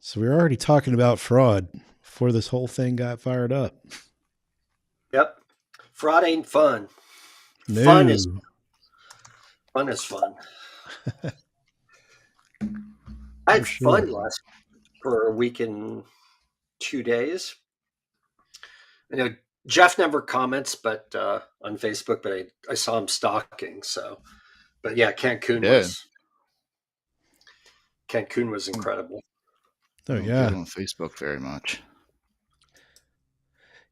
So we were already talking about fraud before this whole thing got fired up. Yep. Fraud ain't fun. Fun is No. fun is fun. I For had sure. fun last for a week and 2 days. I know Jeff never comments, but on Facebook, but I saw him stalking. So, but yeah, I did. Cancun was I incredible. Oh, don't get yeah. on Facebook very much.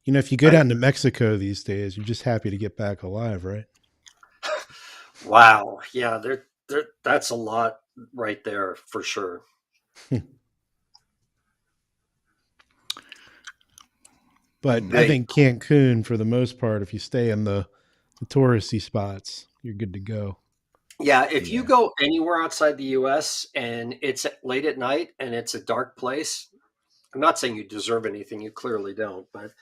You know, if you go I down to Mexico these days, you're just happy to get back alive, right? Wow, yeah, there that's a lot right there for sure. But I Mm. They think Cancun, for the most part, if you stay in the touristy spots, you're good to go. Yeah, if you Yeah. go anywhere outside the US and it's late at night and it's a dark place, I'm not saying you deserve anything, you clearly don't, but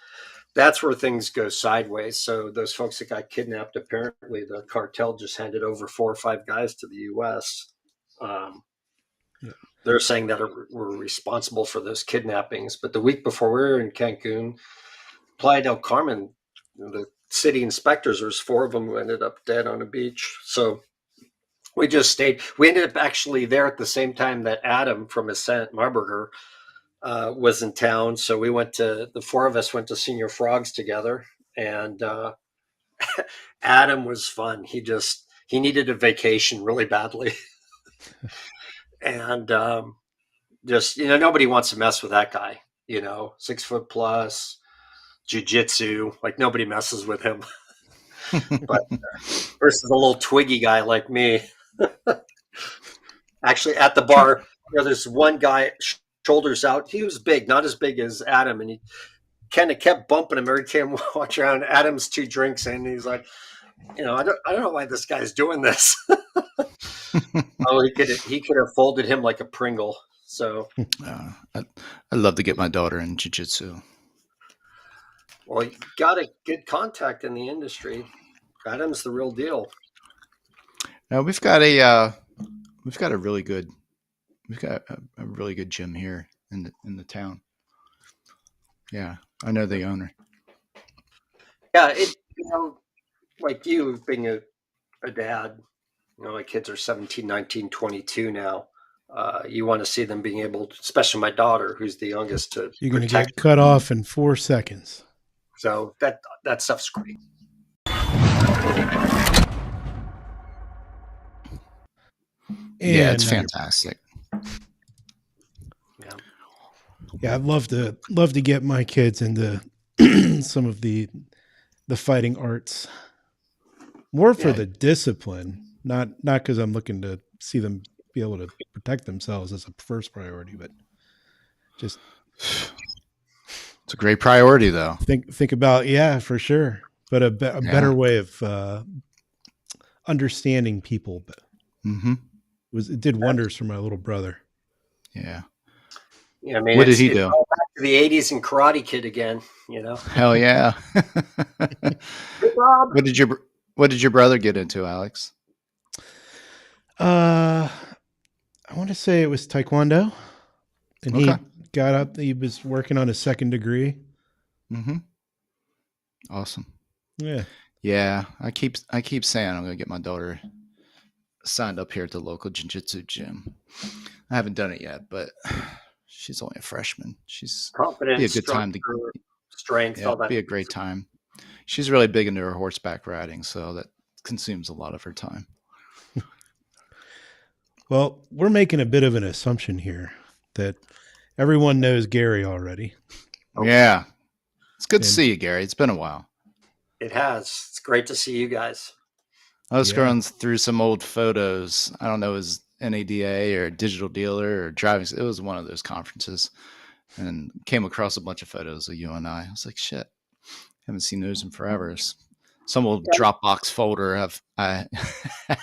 that's where things go sideways. So those folks that got kidnapped, apparently the cartel just handed over 4 or 5 guys to the U.S. Um, Yeah. they're saying that were responsible for those kidnappings. But the week before we were in Cancun, Playa del Carmen, the city inspectors, there's 4 of them who ended up dead on a beach. So we just stayed. We ended up actually there at the same time that Adam from Ascent Marburger was in town. So we went to the 4 of us went to Senior Frogs together, and Adam was fun. He needed a vacation really badly, and just nobody wants to mess with that guy. 6 foot plus, jujitsu, like nobody messes with him. But versus a little twiggy guy like me, actually at the bar, there's one guy shoulders out. He was big, not as big as Adam, and he kind of kept bumping him every time we watch around. Adam's 2 drinks in, and he's like, I don't know why this guy's doing this. Oh, he could have folded him like a Pringle. So, I'd love to get my daughter in jiu-jitsu. well, you got a good contact in the industry. Adam's the real deal. Now we've got a really good a really good gym here in the town. Yeah, I know the owner. Yeah, like you being a dad, my kids are 17, 19, 22 now. You want to see them being able to, especially my daughter, who's the youngest, to You're going to protect. get cut off in 4 seconds. So that stuff's great. Yeah, it's And fantastic. Yeah. yeah, I'd love to get my kids into some of the fighting arts, more for Yeah. the discipline, not because I'm looking to see them be able to protect themselves as a first priority, but just It's a great priority, though. think about, yeah, for sure, but a Yeah. better way of understanding people. But Mm-hmm. it did wonders for my little brother. Yeah. Yeah, I mean, What did he it's do? all back to the '80s and Karate Kid again. Hell yeah. Hey, Bob. what did your What did your brother get into, Alex? Uh, I want to say it was Taekwondo, and Okay. he got up. He was working on his second degree. Mm-hmm. Awesome. Yeah, Yeah, I keep saying I'm gonna get my daughter signed up here at the local jiu-jitsu gym. I haven't done it yet, but she's only a freshman. She's be a Confidence, good time to structure, strength, yeah, all that. be a great time. She's really big into her horseback riding, so that consumes a lot of her time. well, we're making a bit of an assumption here that everyone knows Gary already, Oh, Yeah. It's good to and see you, Gary. It's been a while. it has. It's great to see you guys. I was yeah, scrolling through some old photos. I don't know, it was NADA or Digital Dealer or driving. It was one of those conferences, and came across a bunch of photos of you and I. I was like, shit, haven't seen those in forever. Some old Yeah, Dropbox folder I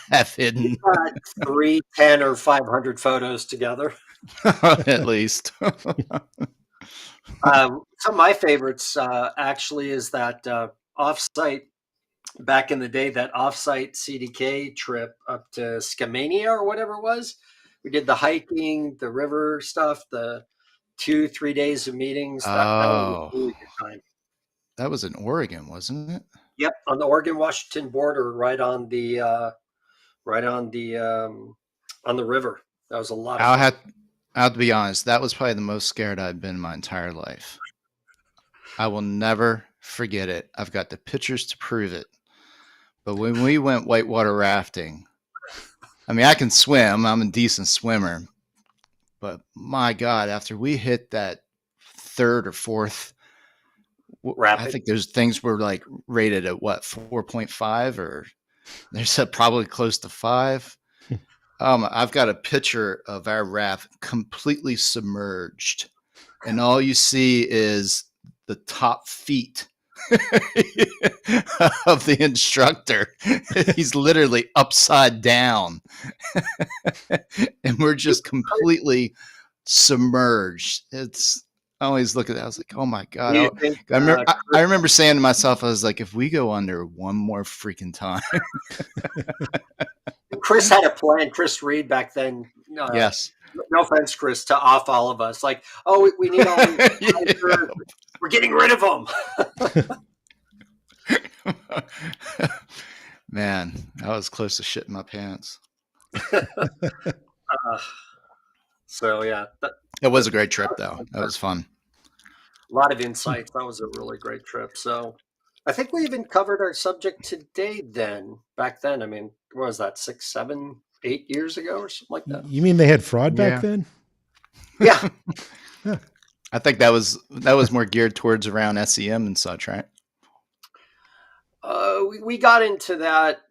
have we've hidden got 3, 10, or 500 photos together. at least. Some of my favorites actually is that offsite back in the day, that offsite CDK trip up to Skamania or whatever it was. We did the hiking, the river stuff, the 2-3 days of meetings. That was a Oh, really good time. that was in Oregon, wasn't it? Yep, on the Oregon-Washington border, right on the river. That was a lot of I'll fun. have, I'll have to be honest. That was probably the most scared I've been in my entire life. I will never forget it. I've got the pictures to prove it. But when we went whitewater rafting, I mean, I can swim. I'm a decent swimmer. But my God, after we hit that third or fourth, I Rapid. think those things were like rated at what, 4.5, or they said probably close to 5. I've got a picture of our raft completely submerged, and all you see is the top feet of the instructor. He's literally upside down, and we're just completely submerged. I always look at that. I was like, oh my God. Do you think I remember saying to myself, I was like, if we go under one more freaking time. Chris had a plan? Chris Reed back then. Yes. No offense, Chris, to off all of us. Like, oh, we need all these Yeah. we're getting rid of them. Man, I was close to shitting my pants. So yeah, It was a great trip, though. That was fun. a lot of insights. That was a really great trip. So I think we even covered our subject today. Back then, I mean, what was that, 6, 7, 8 years ago or something like that? You mean they had fraud Yeah. back then? Yeah. I think that was more geared towards around SEM and such, right? We got into that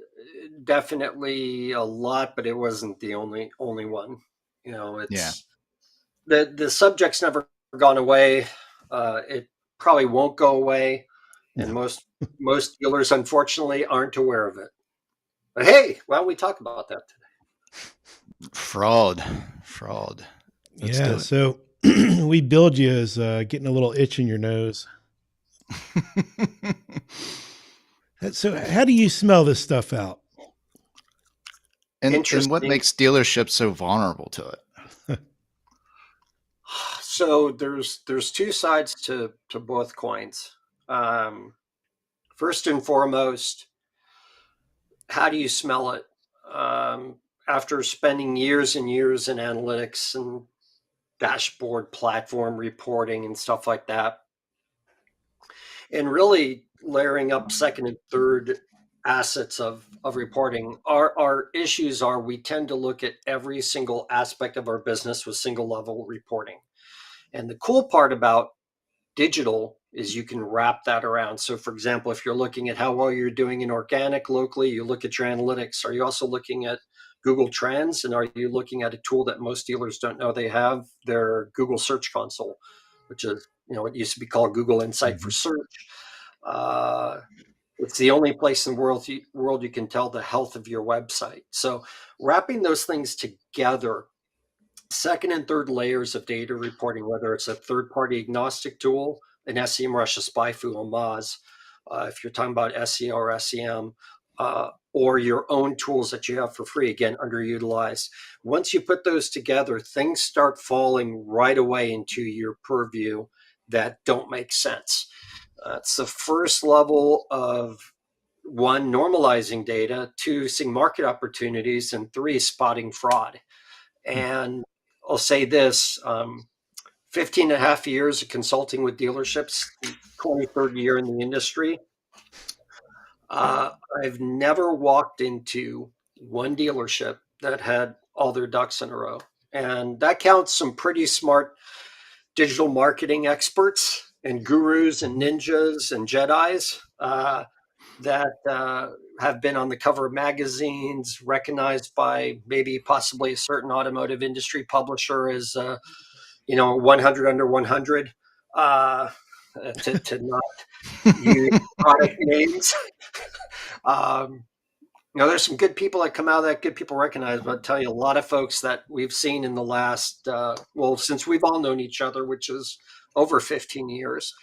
definitely a lot, but it wasn't the only one. You know, it's the subject's never gone away. It probably won't go away, and No. most dealers, unfortunately, aren't aware of it. But hey, why don't we talk about that today? Fraud. Let's do Yeah. it. So we build you as getting a little itch in your nose. So how do you smell this stuff out? and what Interesting. makes dealerships so vulnerable to it? So there's two sides to both coins. First and foremost, how do you smell it? After spending years and years in analytics and dashboard platform reporting and stuff like that, and really layering up second and third assets of reporting, our issues are we tend to look at every single aspect of our business with single level reporting. And the cool part about digital is you can wrap that around. So for example, if you're looking at how well you're doing in organic locally, you look at your analytics. Are you also looking at Google Trends? And are you looking at a tool that most dealers don't know they have, their Google Search Console, which is, it used to be called Google Insight for search. It's the only place in the world you can tell the health of your website. So wrapping those things together, second and third layers of data reporting, whether it's a third-party agnostic tool, an SEMrush, a SpyFu, a Moz, if you're talking about SEO or SEM, or your own tools that you have for free, again, underutilized. Once you put those together, things start falling right away into your purview that don't make sense. It's the first level of, 1, normalizing data, 2, seeing market opportunities, and 3, spotting fraud. And I'll say this, 15 and a half years of consulting with dealerships, 23rd year in the industry. I've never walked into one dealership that had all their ducks in a row. And that counts some pretty smart digital marketing experts and gurus and ninjas and Jedis that have been on the cover of magazines, recognized by maybe possibly a certain automotive industry publisher as 100 under 100, to not use product names. There's some good people that come out of that, good people recognize, but I'll tell you, a lot of folks that we've seen in the last, since we've all known each other, which is over 15 years,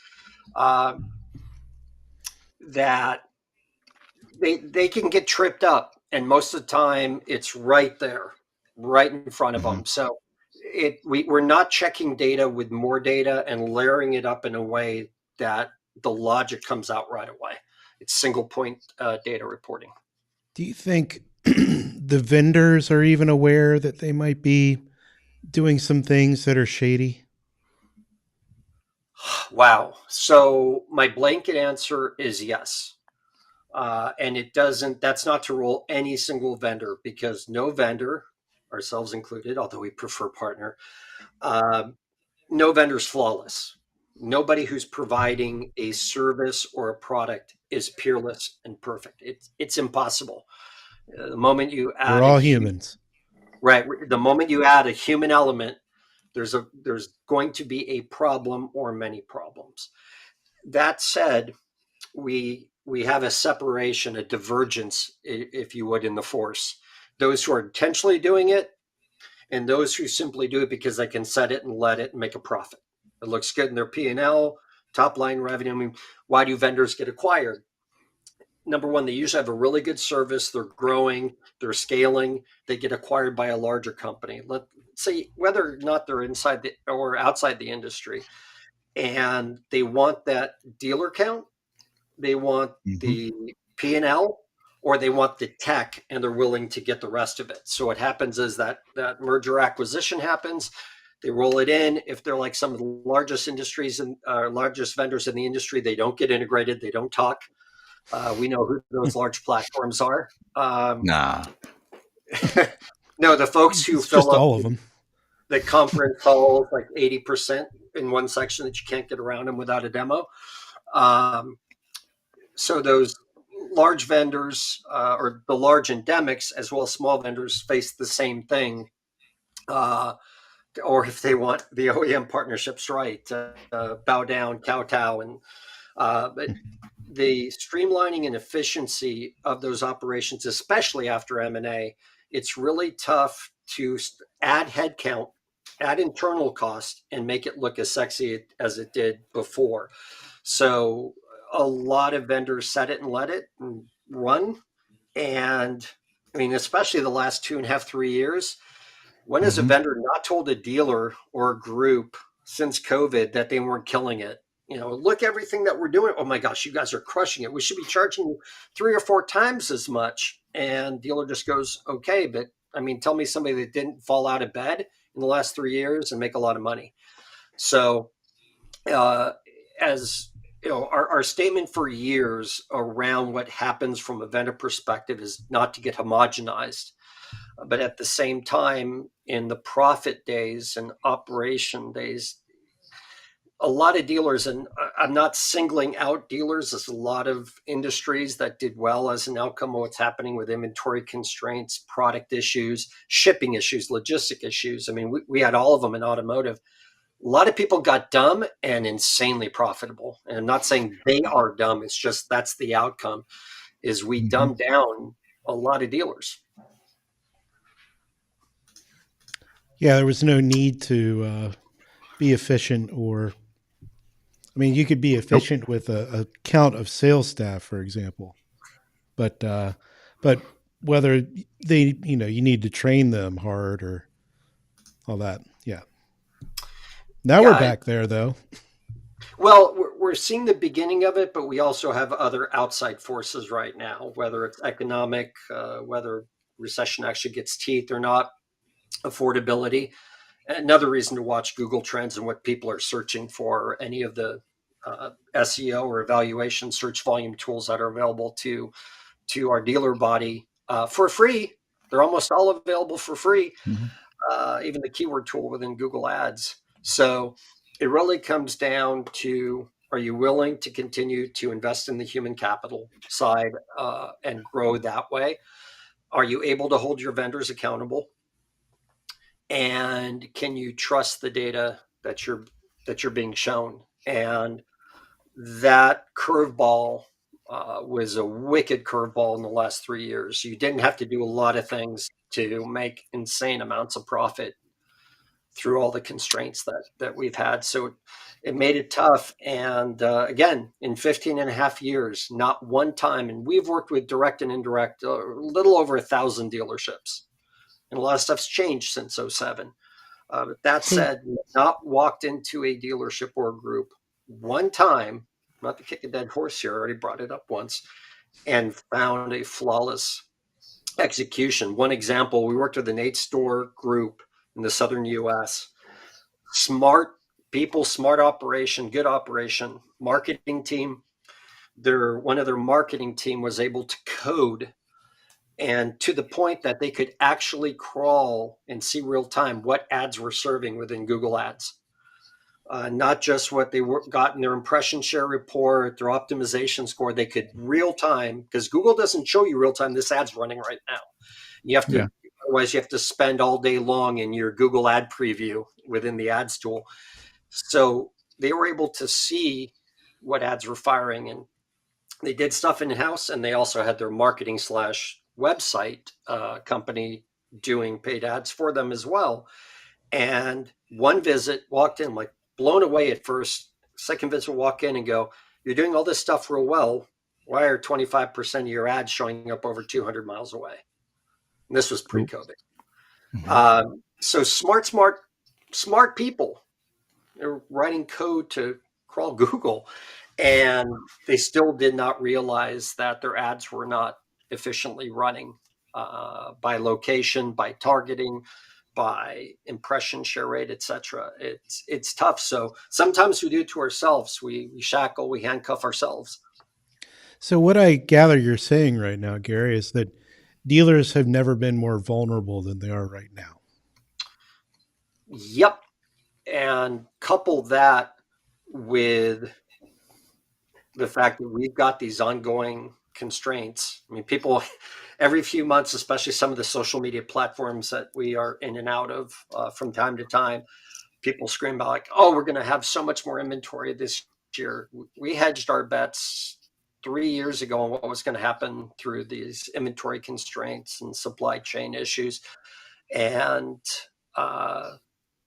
that they can get tripped up. And most of the time it's right there, right in front of them. So we're not checking data with more data and layering it up in a way that the logic comes out right away. It's single point data reporting. Do you think the vendors are even aware that they might be doing some things that are shady? Wow. So my blanket answer is yes. And that's not to rule any single vendor, because no vendor, ourselves included, although we prefer partner, uh, no vendor's flawless. Nobody who's providing a service or a product is peerless and perfect. It's impossible. The moment you We're add all humans. right, the moment you add a human element, there's going to be a problem or many problems. That said, we have a separation, a divergence, if you would, in the force. Those who are intentionally doing it, and those who simply do it because they can set it and let it and make a profit. It looks good in their P&L, top line revenue. I mean, why do vendors get acquired? Number one, they usually have a really good service. They're growing, they're scaling. They get acquired by a larger company. Let's say whether or not they're inside or outside the industry, and they want that dealer count, they want Mm-hmm. the P&L, or they want the tech, and they're willing to get the rest of it. So what happens is that merger acquisition happens. They roll it in. If they're like some of the largest industries and largest vendors in the industry, they don't get integrated. They don't talk. We know who those large platforms are. Nah. No, the folks who It's fill just up all of them. the conference halls like 80% in one section that you can't get around them without a demo. Um, so those large vendors or the large endemics as well as small vendors face the same thing. Or if they want the OEM partnerships right, bow down, kowtow. And but the streamlining and efficiency of those operations, especially after M&A, it's really tough to add headcount, add internal cost, and make it look as sexy as it did before. So a lot of vendors set it and let it and run. And I mean, especially the last 2.5, 3 years, when has a Mm-hmm. vendor not told a dealer or a group since COVID that they weren't killing it? Look everything that we're doing. Oh my gosh, you guys are crushing it. We should be charging you 3 or 4 times as much. And dealer just goes, okay, but I mean, tell me somebody that didn't fall out of bed in the last 3 years and make a lot of money. So, uh, as our statement for years around what happens from a vendor perspective is not to get homogenized. But at the same time, in the profit days and operation days, a lot of dealers, and I'm not singling out dealers, there's a lot of industries that did well as an outcome of what's happening with inventory constraints, product issues, shipping issues, logistic issues. I mean, we had all of them in automotive. A lot of people got dumb and insanely profitable. And I'm not saying they are dumb. It's just that's the outcome, is we Mm-hmm. dumbed down a lot of dealers. Yeah, there was no need to be efficient, or I mean, you could be Nope. efficient with a count of sales staff, for example, but whether they, you need to train them hard or all that. Yeah. Now we're Yeah. back there, though. Well, we're seeing the beginning of it, but we also have other outside forces right now, whether it's economic, whether recession actually gets teeth or not, affordability. Another reason to watch Google Trends and what people are searching for, or any of the SEO or evaluation search volume tools that are available to our dealer body for free. They're almost all available for free, Mm-hmm. even the keyword tool within Google Ads. So it really comes down to, are you willing to continue to invest in the human capital side and grow that way? Are you able to hold your vendors accountable? And can you trust the data that you're being shown? And that curveball was a wicked curveball in the last 3 years. You didn't have to do a lot of things to make insane amounts of profit through all the constraints that we've had. So it made it tough. And again, in 15 and a half years, not one time, and we've worked with direct and indirect, a little over 1,000 dealerships. And a lot of stuff's changed since '07. But that said, we have not walked into a dealership or group one time, not to kick a dead horse here, I already brought it up once, and found a flawless execution. One example, we worked with an 8-store group in the southern US. Smart people, smart operation, good operation, marketing team. One of their marketing team was able to code, and to the point that they could actually crawl and see real time what ads were serving within Google Ads. Not just what they got in their impression share report, their optimization score. They could real time, because Google doesn't show you real time this ad's running right now. You have to, otherwise you have to spend all day long in your Google ad preview within the ads tool. So they were able to see what ads were firing, and they did stuff in-house, and they also had their marketing / website company doing paid ads for them as well. And one visit, walked in, like blown away at first. Second visit, walk in and go, "You're doing all this stuff real well. Why are 25% of your ads showing up over 200 miles away?" And this was pre-COVID. So smart people. They're writing code to crawl Google, and they still did not realize that their ads were not efficiently running by location, by targeting, by impression share rate, etc. It's tough. So sometimes we do it to ourselves. We shackle, we handcuff ourselves. So what I gather you're saying right now, Gary, is that dealers have never been more vulnerable than they are right now. Yep. And couple that with the fact that we've got these ongoing constraints. I mean, people every few months, especially some of the social media platforms that we are in and out of from time to time, people scream about like, "Oh, we're going to have so much more inventory this year." We hedged our bets 3 years ago on what was going to happen through these inventory constraints and supply chain issues. And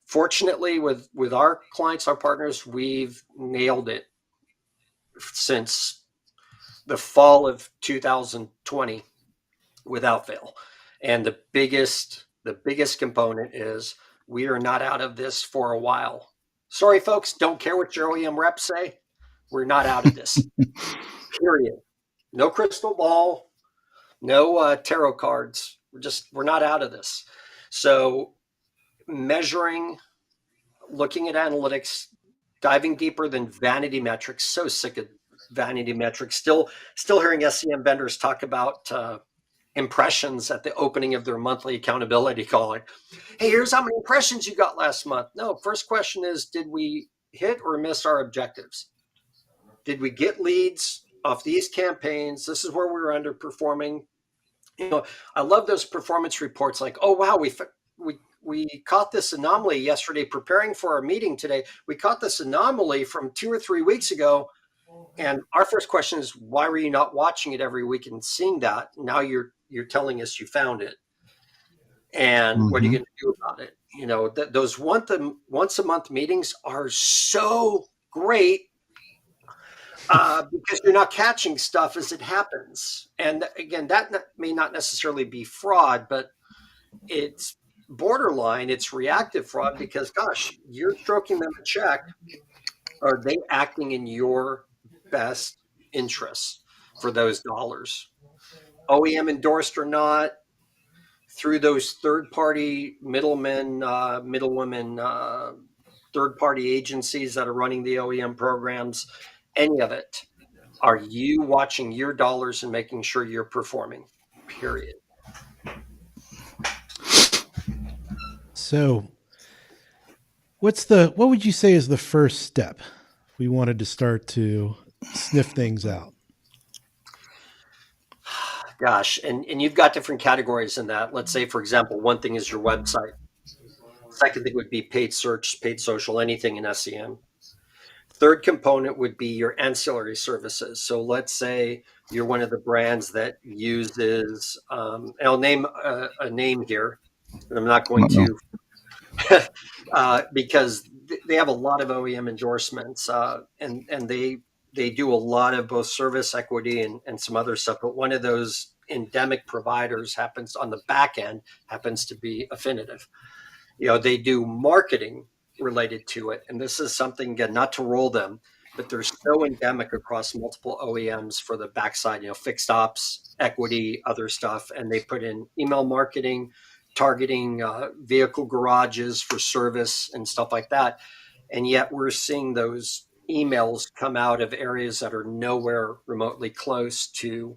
fortunately, with our clients, our partners, we've nailed it since the fall of 2020 without fail. And the biggest component is we are not out of this for a while. Sorry, folks, don't care what your OEM reps say. We're not out of this. Period. No crystal ball, no tarot cards. We're not out of this. So measuring, looking at analytics, diving deeper than vanity metrics. So sick of vanity metrics. Still hearing SEM vendors talk about impressions at the opening of their monthly accountability call. Like, "Hey, here's how many impressions you got last month." No, first question is, did we hit or miss our objectives? Did we get leads off these campaigns? This is where we were underperforming. I love those performance reports. Like, "Oh wow, we caught this anomaly yesterday preparing for our meeting today. We caught this anomaly from 2 or 3 weeks ago." And our first question is, why were you not watching it every week and seeing that? Now you're telling us you found it. And what are you going to do about it? Those once a month meetings are so great because you're not catching stuff as it happens. And again, that may not necessarily be fraud, but it's borderline, it's reactive fraud because, gosh, you're stroking them a check. Are they acting in your best interests for those dollars? OEM endorsed or not, through those third-party middlemen, middlewomen, third-party agencies that are running the OEM programs, any of it. Are you watching your dollars and making sure you're performing? Period. So what would you say is the first step if we wanted to start to sniff things out? Gosh, and you've got different categories in that. Let's say, for example, one thing is your website. Second thing would be paid search, paid social, anything in SEM. Third component would be your ancillary services. So let's say you're one of the brands that uses, and I'll name a name here, and I'm not going to, because they have a lot of OEM endorsements, and they do a lot of both service equity and some other stuff. But one of those endemic providers happens on the back end happens to be Affinitive. They do marketing related to it. And this is something, again, not to roll them, but they're so endemic across multiple OEMs for the backside, fixed ops, equity, other stuff. And they put in email marketing, targeting vehicle garages for service and stuff like that. And yet we're seeing those emails come out of areas that are nowhere remotely close to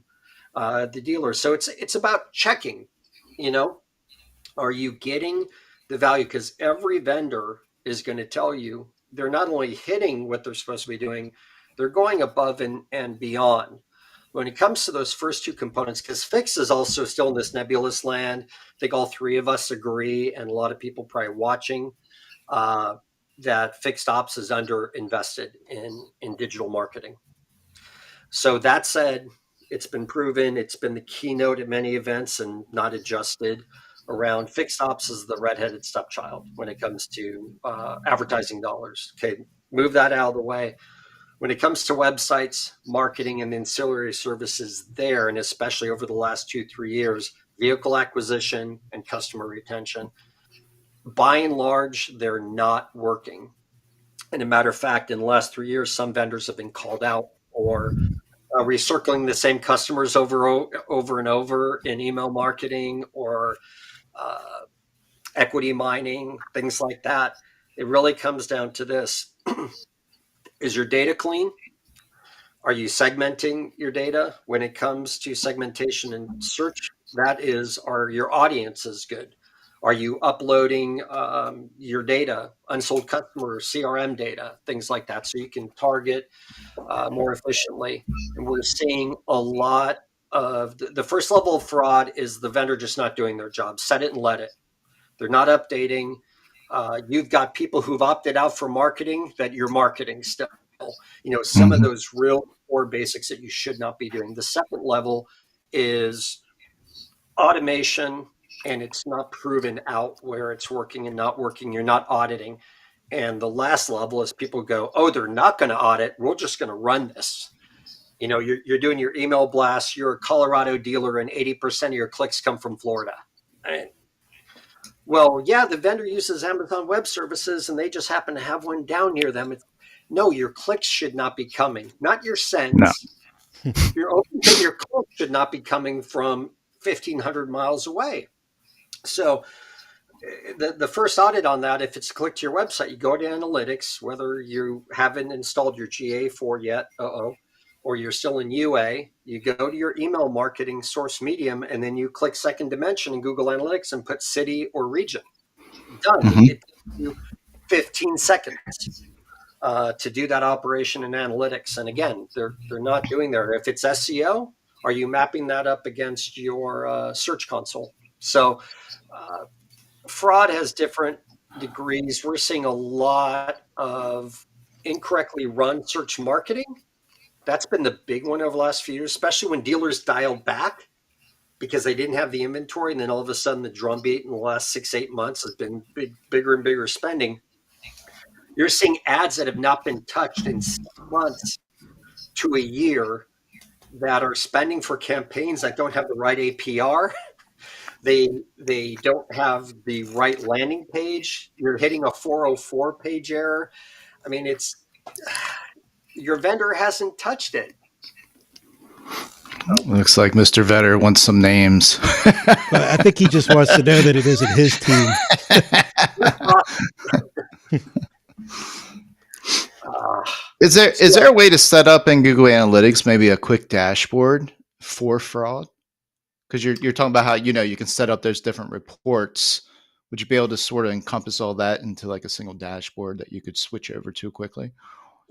the dealer. So it's about checking, are you getting the value? Because every vendor is going to tell you they're not only hitting what they're supposed to be doing, they're going above and beyond. When it comes to those first two components, because fix is also still in this nebulous land, I think all three of us agree, and a lot of people probably watching, that fixed ops is under invested in digital marketing. So that said, it's been proven, it's been the keynote at many events and not adjusted around fixed ops as the redheaded stepchild when it comes to advertising dollars. Okay, move that out of the way. When it comes to websites, marketing, and ancillary services there, and especially over the last 2-3 years, vehicle acquisition and customer retention, by and large, they're not working. And a matter of fact, in the last 3 years, some vendors have been called out or recircling the same customers over and over in email marketing or equity mining, things like that. It really comes down to this. Is your data clean? Are you segmenting your data? When it comes to segmentation and search, that is, are your audiences good? Are you uploading your data, unsold customer CRM data, things like that, so you can target more efficiently? And we're seeing a lot of the first level of fraud is the vendor just not doing their job. Set it and let it. They're not updating. You've got people who've opted out for marketing that you're marketing still. Some of those real core basics that you should not be doing. The second level is automation, and it's not proven out where it's working and not working. You're not auditing. And the last level is people go, oh, they're not going to audit. We're just going to run this. You're doing your email blasts. You're a Colorado dealer, and 80% of your clicks come from Florida. And, well, yeah, the vendor uses Amazon Web Services, and they just happen to have one down near them. No, your clicks should not be coming, not your sends. No. Your clicks should not be coming from 1,500 miles away. So the first audit on that, if it's clicked to your website, you go to analytics, whether you haven't installed your GA4 yet, or you're still in UA, you go to your email marketing source medium, and then you click second dimension in Google Analytics and put city or region. Done. It takes you 15 seconds to do that operation in analytics. And again, they're not doing there. If it's SEO, are you mapping that up against your search console? So fraud has different degrees. We're seeing a lot of incorrectly run search marketing. That's been the big one over the last few years, especially when dealers dialed back because they didn't have the inventory. And then all of a sudden the drumbeat in the last 6-8 months has been bigger and bigger spending. You're seeing ads that have not been touched in 6 months to a year that are spending for campaigns that don't have the right APR. They don't have the right landing page. You're hitting a 404 page error. I mean, your vendor hasn't touched it. Looks like Mr. Vetter wants some names. Well, I think he just wants to know that it isn't his team. Is there a way to set up in Google Analytics maybe a quick dashboard for fraud? Because you're talking about how you can set up those different reports. Would you be able to sort of encompass all that into like a single dashboard that you could switch over to quickly?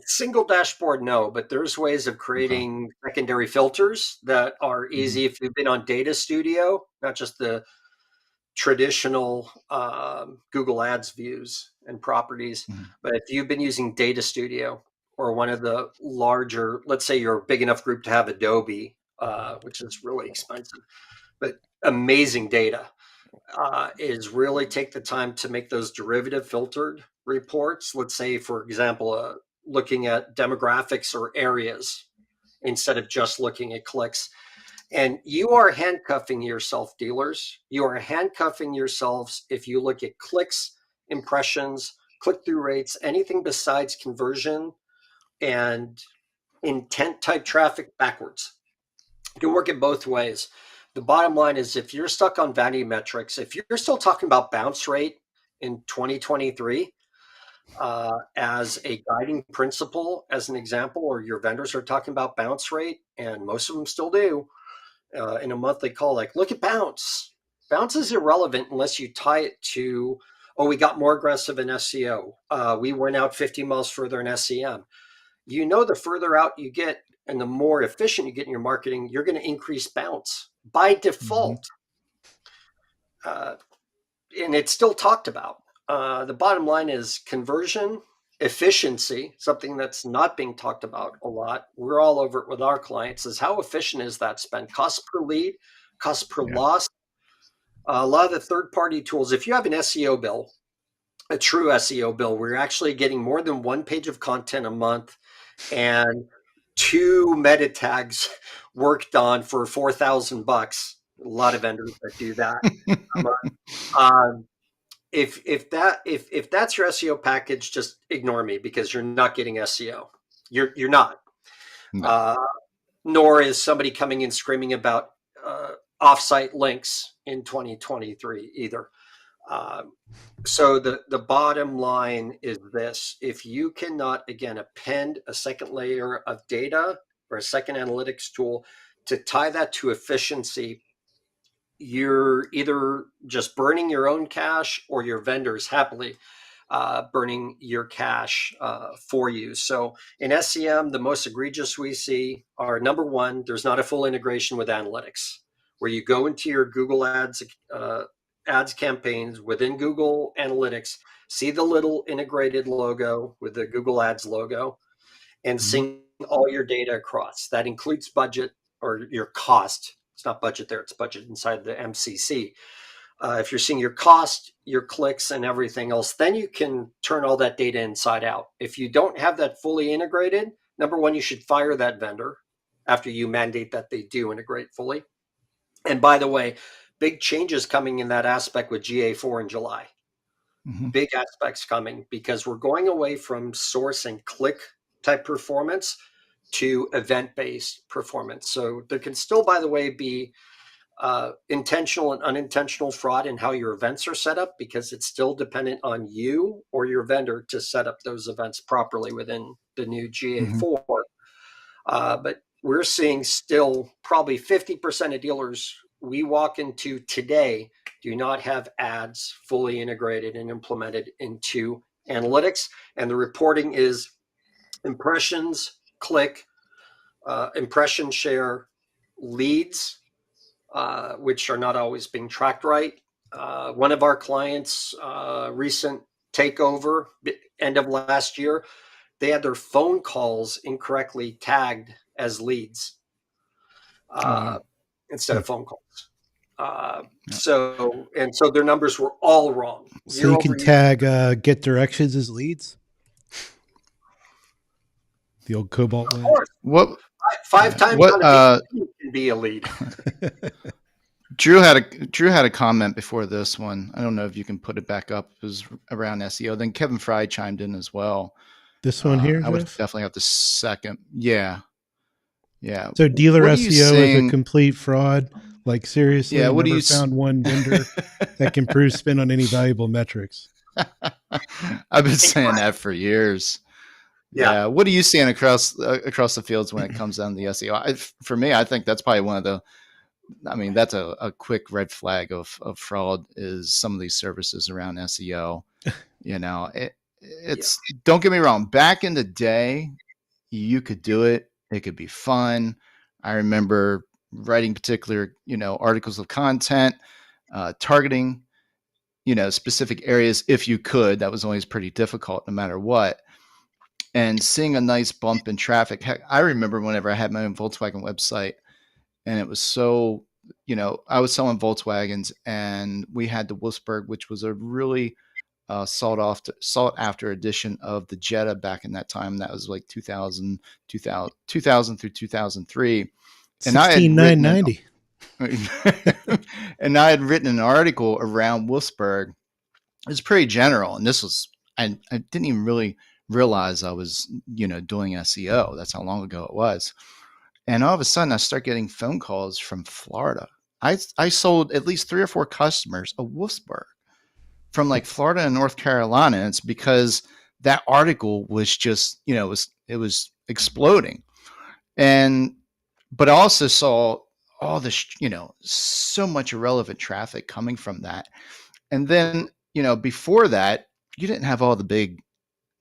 Single dashboard, no, but there's ways of creating secondary filters that are easy. If you've been on Data Studio, not just the traditional Google Ads views and properties, but if you've been using Data Studio or one of the larger, let's say you're a big enough group to have Adobe, which is really expensive, but amazing data, is really take the time to make those derivative filtered reports. Let's say, for example, looking at demographics or areas instead of just looking at clicks. And you are handcuffing yourself, dealers. You are handcuffing yourselves if you look at clicks, impressions, click-through rates, anything besides conversion and intent type traffic backwards. You can work it both ways. The bottom line is if you're stuck on vanity metrics, if you're still talking about bounce rate in 2023 as a guiding principle, as an example, or your vendors are talking about bounce rate, and most of them still do, in a monthly call, like, look at bounce. Bounce is irrelevant unless you tie it to, oh, we got more aggressive in SEO. We went out 50 miles further in SEM. You know, the further out you get and the more efficient you get in your marketing, you're going to increase bounce by default. And it's still talked about. The bottom line is conversion, efficiency, something that's not being talked about a lot. We're all over it with our clients, is how efficient is that spend? Cost per lead, cost per loss. A lot of the third-party tools, if you have an SEO bill, a true SEO bill, where you're actually getting more than one page of content a month and 2 meta tags worked on for $4,000. A lot of vendors that do that. If that's your SEO package, just ignore me because you're not getting SEO. You're not. No. Nor is somebody coming in screaming about offsite links in 2023 either. So the bottom line is this: if you cannot, again, append a second layer of data or a second analytics tool to tie that to efficiency, you're either just burning your own cash or your vendors happily burning your cash for you. So in SEM, the most egregious we see are, number one, there's not a full integration with analytics, where you go into your Google ads campaigns within Google Analytics, see the little integrated logo with the Google Ads logo, and sync all your data across. That includes budget or your cost. It's not budget there, it's budget inside the MCC. If you're seeing your cost, your clicks, and everything else, then you can turn all that data inside out. If you don't have that fully integrated, number one, you should fire that vendor after you mandate that they do integrate fully. And by the way, big changes coming in that aspect with GA4 in July. Big aspects coming, because we're going away from source and click type performance to event-based performance. So there can still, by the way, be intentional and unintentional fraud in how your events are set up, because it's still dependent on you or your vendor to set up those events properly within the new GA4. But we're seeing still probably 50% of dealers we walk into today do not have ads fully integrated and implemented into analytics. And the reporting is impressions, click, impression share, leads, which are not always being tracked right. One of our clients, recent takeover, end of last year, they had their phone calls incorrectly tagged as leads instead of phone calls. So their numbers were all wrong. So you can tag get directions as leads? The old Cobalt way? Of course. What? Five times on a can be a lead. Drew had a comment before this one. I don't know if you can put it back up. It was around SEO. Then Kevin Fry chimed in as well. This one here, I would definitely have to second. Yeah. So dealer SEO is a complete fraud. Like, seriously, yeah, never found one vendor that can prove spin on any valuable metrics. I've been saying that for years. Yeah. What are you seeing across the fields when it comes down to the SEO? For me, I think that's probably one of the, that's a quick red flag of fraud, is some of these services around SEO. It's don't get me wrong. Back in the day, you could do it. It could be fun. I remember writing particular, articles of content, targeting, specific areas. If you could, that was always pretty difficult no matter what. And seeing a nice bump in traffic. Heck, I remember whenever I had my own Volkswagen website, and it was so, I was selling Volkswagens, and we had the Wolfsburg, which was a really sought after edition of the Jetta back in that time. That was like 2000 through 2003. And I had written an $16,990. and I had written an article around Wolfsburg. It was pretty general, and this was I didn't even really realize I was doing SEO. That's how long ago it was. And all of a sudden, I start getting phone calls from Florida. I sold at least 3 or 4 customers a Wolfsburg from like Florida and North Carolina. And it's because that article was just it was exploding. And but I also saw all this so much irrelevant traffic coming from that. And then before that, you didn't have all the big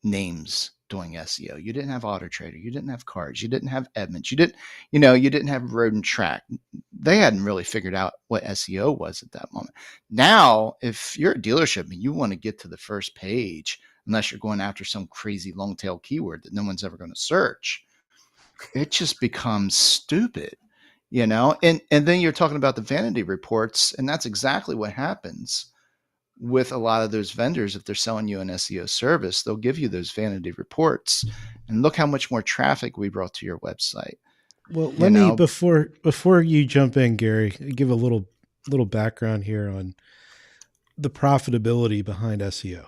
names doing SEO. You didn't have Auto Trader. You didn't have Cards. You didn't have Edmunds. You didn't have Road and Track. They hadn't really figured out what SEO was at that moment. Now, if you're a dealership and you want to get to the first page, unless you're going after some crazy long tail keyword that no one's ever going to search, it just becomes stupid, and then you're talking about the vanity reports, and that's exactly what happens with a lot of those vendors. If they're selling you an SEO service, they'll give you those vanity reports and look how much more traffic we brought to your website. Well, let me, before you jump in, Gary, give a little background here on the profitability behind SEO.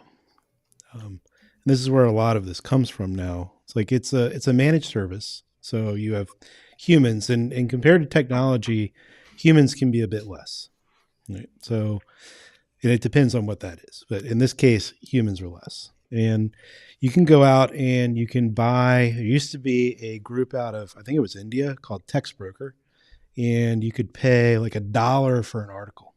This is where a lot of this comes from now. It's like it's a managed service. So you have humans, and compared to technology, humans can be a bit less. Right? So, and it depends on what that is. But in this case, humans are less. And you can go out and you can buy, there used to be a group out of, I think it was India, called Text Broker. And you could pay like $1 for an article.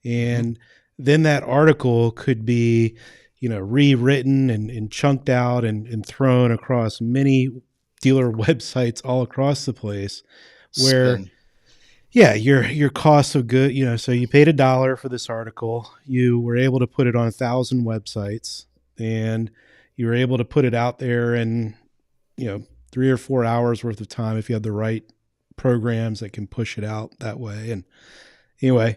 And then that article could be, rewritten and chunked out and thrown across many dealer websites all across the place where, your cost of good, so you paid $1 for this article. You were able to put it on 1,000 websites, and you were able to put it out there in, 3 or 4 hours worth of time if you had the right programs that can push it out that way. And anyway,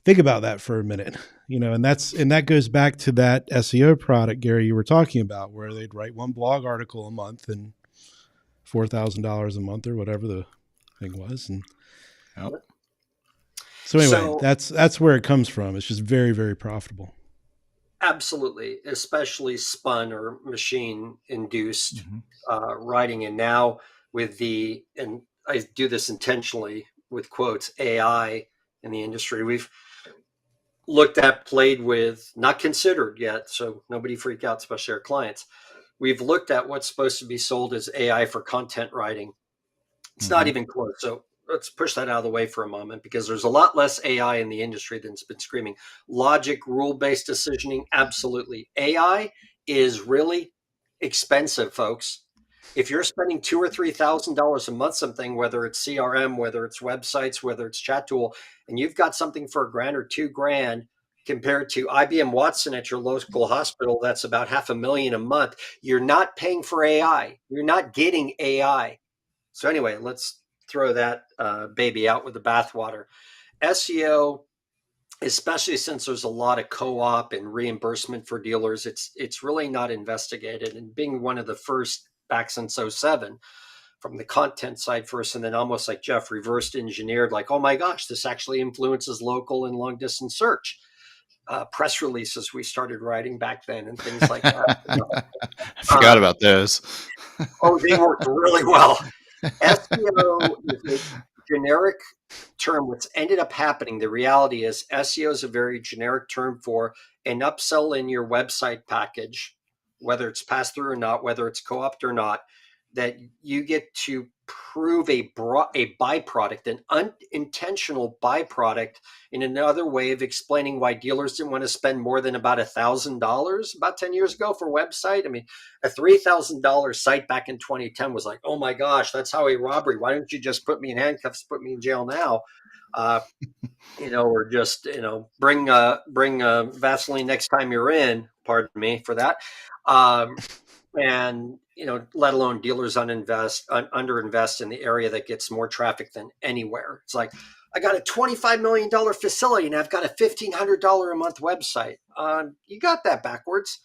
think about that for a minute, and that goes back to that SEO product, Gary, you were talking about, where they'd write one blog article a month and $4,000 a month or whatever the thing was. And so anyway, that's where it comes from. It's just very, very profitable. Absolutely, especially spun or machine induced writing. And now and I do this intentionally with quotes, AI in the industry, we've played with, not considered yet, so nobody freak out, especially our clients. We've looked at what's supposed to be sold as AI for content writing. It's not even close. So let's push that out of the way for a moment, because there's a lot less AI in the industry than's been screaming. Logic, rule-based decisioning, absolutely. AI is really expensive, folks. If you're spending $2,000 or $3,000 a month, something, whether it's CRM, whether it's websites, whether it's chat tool, and you've got something for $1,000 or $2,000 compared to IBM Watson at your local hospital, that's about $500,000 a month. You're not paying for AI. You're not getting AI. So anyway, let's throw that baby out with the bathwater. SEO, especially since there's a lot of co-op and reimbursement for dealers, it's really not investigated. And being one of the first back since 2007, from the content side first, and then almost like Jeff reversed engineered, like, oh my gosh, this actually influences local and long distance search. Press releases we started writing back then and things like that. I forgot about those. They worked really well. SEO is a generic term. What's ended up happening, the reality is SEO is a very generic term for an upsell in your website package, whether it's passed through or not, whether it's co-opted or not, that you get to prove a byproduct, an unintentional byproduct, in another way of explaining why dealers didn't want to spend more than about $1,000 about 10 years ago for a website. I mean, a $3,000 site back in 2010 was like, oh my gosh, that's highway robbery. Why don't you just put me in handcuffs, put me in jail now? Or just, bring Vaseline next time you're in, pardon me for that. And, let alone dealers underinvest in the area that gets more traffic than anywhere. It's like, I got a $25 million facility and I've got a $1,500 a month website. You got that backwards.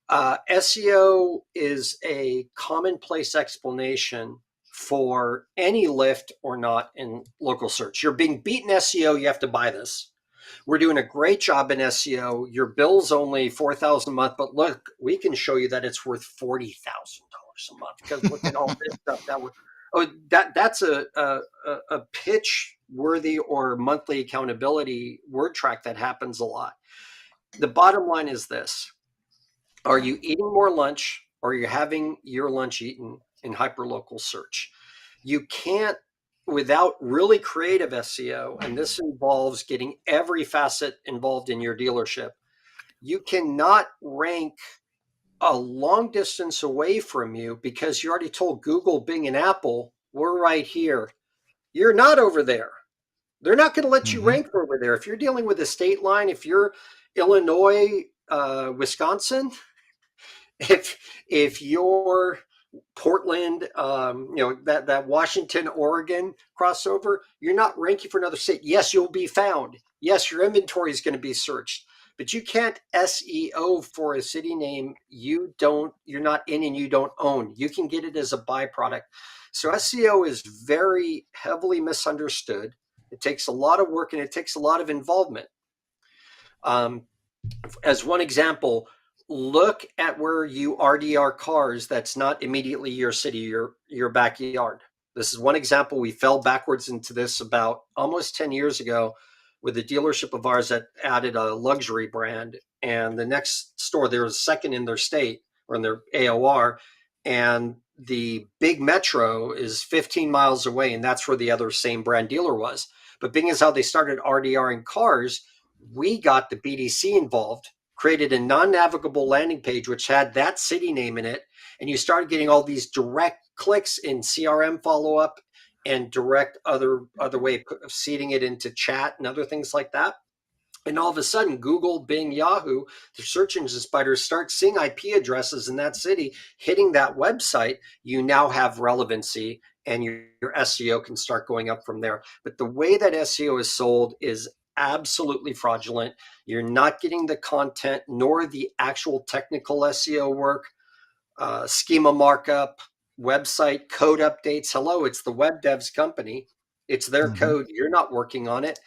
SEO is a commonplace explanation for any lift or not in local search. You're being beaten SEO, you have to buy this. We're doing a great job in SEO. Your bill's only $4,000 a month, but look, we can show you that it's worth $40,000 a month because look at all this stuff that's a pitch worthy or monthly accountability word track that happens a lot. The bottom line is this: are you eating more lunch, or are you having your lunch eaten in hyperlocal search? You can't, without really creative SEO, and this involves getting every facet involved in your dealership, you cannot rank a long distance away from you because you already told Google, Bing, and Apple, we're right here. You're not over there. They're not going to let you rank over there. If you're dealing with a state line, if you're Illinois, Wisconsin, if you're Portland, that Washington, Oregon crossover, you're not ranking for another state. Yes, you'll be found. Yes, your inventory is going to be searched, but you can't SEO for a city name you're not in and you don't own. You can get it as a byproduct. So SEO is very heavily misunderstood. It takes a lot of work and it takes a lot of involvement. As one example, look at where you RDR cars that's not immediately your city, your backyard. This is one example. We fell backwards into this about almost 10 years ago with a dealership of ours that added a luxury brand. And the next store, there was second in their state or in their AOR. And the big metro is 15 miles away. And that's where the other same brand dealer was. But being as how they started RDRing cars, we got the BDC involved, created a non-navigable landing page which had that city name in it, and you started getting all these direct clicks in CRM follow-up and direct other way of seeding it into chat and other things like that. And all of a sudden, Google, Bing, Yahoo, the search engine spiders start seeing IP addresses in that city, hitting that website. You now have relevancy, and your SEO can start going up from there. But the way that SEO is sold is absolutely fraudulent. You're not getting the content nor the actual technical SEO work, schema markup, website code updates. Hello, it's the web devs company. It's their code. You're not working on it.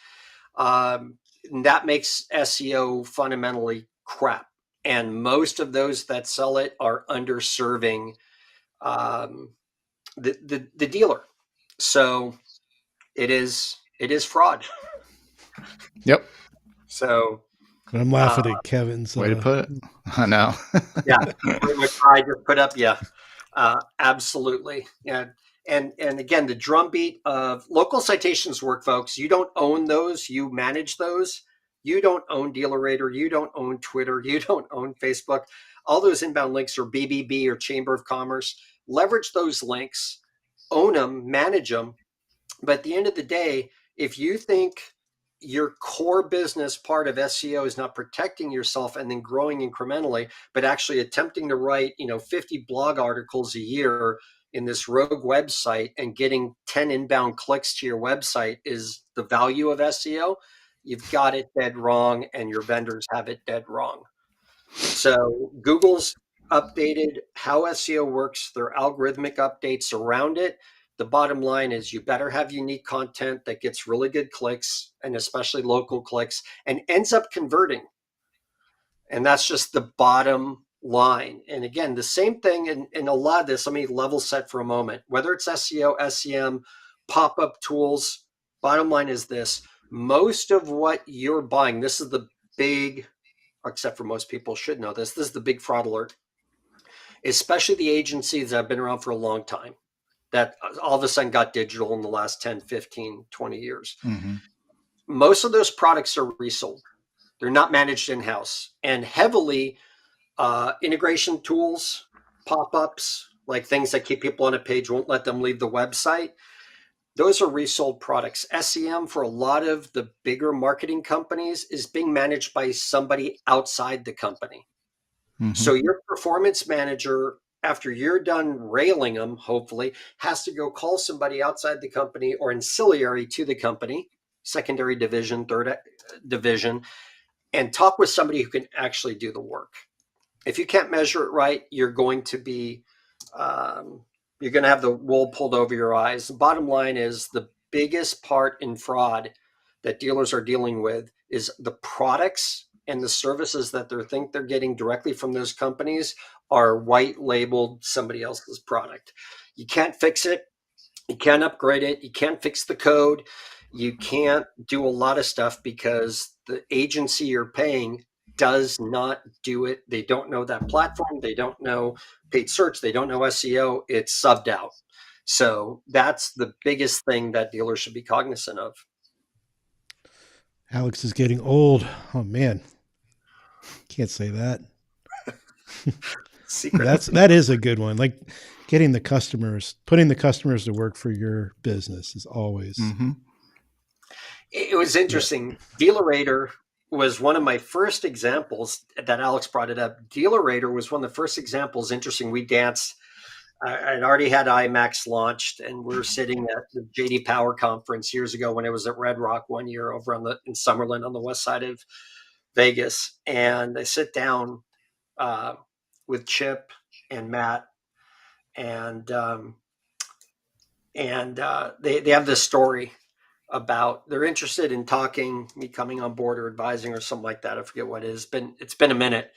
That makes SEO fundamentally crap. And most of those that sell it are underserving the dealer. So it is fraud. Yep. So I'm laughing at Kevin's way to put it. I know. Yeah, I just put up. Yeah, absolutely. Yeah, and again, the drumbeat of local citations work, folks. You don't own those. You manage those. You don't own DealerRater. You don't own Twitter. You don't own Facebook. All those inbound links are BBB or Chamber of Commerce. Leverage those links, own them, manage them. But at the end of the day, if you think your core business part of SEO is not protecting yourself and then growing incrementally, but actually attempting to write, 50 blog articles a year in this rogue website and getting 10 inbound clicks to your website is the value of SEO, you've got it dead wrong and your vendors have it dead wrong. So Google's updated how SEO works, their algorithmic updates around it. The bottom line is you better have unique content that gets really good clicks, and especially local clicks, and ends up converting. And that's just the bottom line. And again, the same thing in a lot of this, let me level set for a moment. Whether it's SEO, SEM, pop-up tools, bottom line is this. Most of what you're buying, this is the big, except for most people should know this is the big fraud alert, especially the agencies that have been around for a long time, that all of a sudden got digital in the last 10, 15, 20 years. Most of those products are resold. They're not managed in-house. And heavily integration tools, pop-ups, like things that keep people on a page, won't let them leave the website. Those are resold products. SEM for a lot of the bigger marketing companies is being managed by somebody outside the company. So your performance manager, after you're done railing them, hopefully, has to go call somebody outside the company or ancillary to the company, secondary division, third division, and talk with somebody who can actually do the work. If you can't measure it right, you're going to be You're going to have the wool pulled over your eyes. The bottom line is the biggest part in fraud that dealers are dealing with is the products and the services that they think they're getting directly from those companies are white labeled somebody else's product. You can't fix it. You can't upgrade it. You can't fix the code. You can't do a lot of stuff because the agency you're paying does not do it. They don't know that platform. They don't know paid search. They don't know SEO. It's subbed out. So that's the biggest thing that dealers should be cognizant of. Alex is getting old. Oh man, can't say that. That is a good one. Like getting the customers, putting the customers to work for your business is always. Mm-hmm. It was interesting. Yeah. DealerRater was one of my first examples that Alex brought it up. DealerRater was one of the first examples. Interesting. We danced. I'd already had IMAX launched, and we were sitting at the JD Power conference years ago when it was at Red Rock one year over in Summerlin on the west side of Vegas. And I sit down with Chip and Matt, and they have this story about they're interested in talking, me coming on board or advising or something like that. I forget what it is. It's been a minute.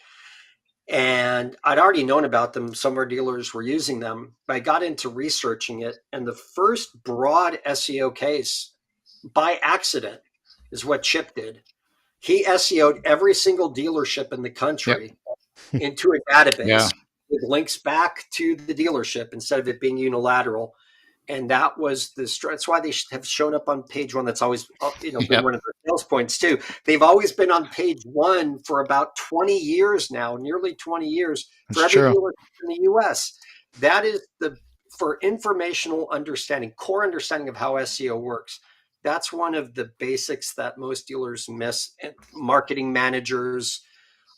And I'd already known about them. Some of our dealers were using them, but I got into researching it. And the first broad SEO case by accident is what Chip did. He SEO'd every single dealership in the country into a database with links back to the dealership instead of it being unilateral. And that was that's why they have shown up on page one. That's always, been one of their sales points too. They've always been on page one for about 20 years now, nearly 20 years for every dealer in the US. That is for informational understanding, core understanding of how SEO works. That's one of the basics that most dealers miss. And marketing managers,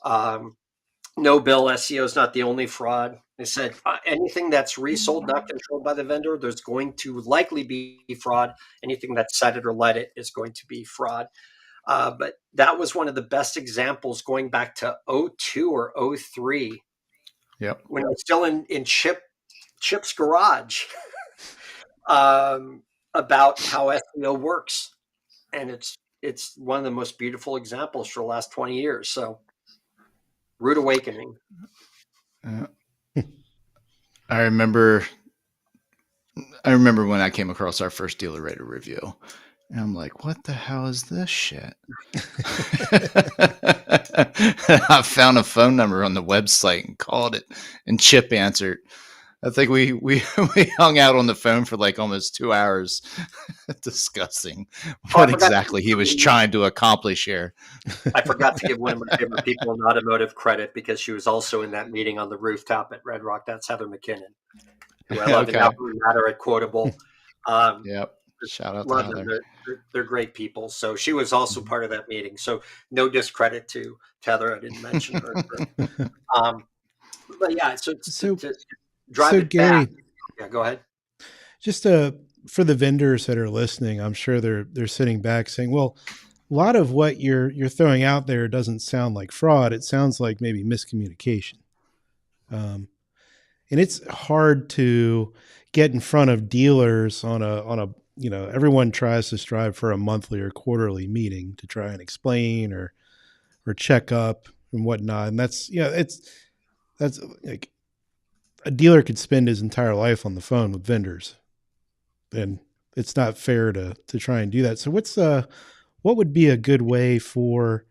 no bill SEO is not the only fraud. They said anything that's resold, not controlled by the vendor, there's going to likely be fraud. Anything that's cited or let it is going to be fraud. But that was one of the best examples going back to 02 or 03. Yep. When I was still in Chip's garage about how SEO works. And it's one of the most beautiful examples for the last 20 years. So rude awakening. I remember when I came across our first DealerRater review, and I'm like, "What the hell is this shit?" I found a phone number on the website and called it, and Chip answered. I think we hung out on the phone for like almost 2 hours discussing what exactly he was trying to accomplish here. I forgot to give one of my favorite people in automotive credit because she was also in that meeting on the rooftop at Red Rock. That's Heather McKinnon, who I love. Now we matter at Quotable. Yep. Shout out to Heather. They're great people. So she was also part of that meeting. So no discredit to Heather. I didn't mention her. But yeah, so drive it Gary, back. Yeah, go ahead. Just for the vendors that are listening, I'm sure they're sitting back saying, well, a lot of what you're throwing out there doesn't sound like fraud. It sounds like maybe miscommunication. And it's hard to get in front of dealers on a everyone tries to strive for a monthly or quarterly meeting to try and explain or check up and whatnot. And that's like a dealer could spend his entire life on the phone with vendors, and it's not fair to try and do that. So what would be a good way for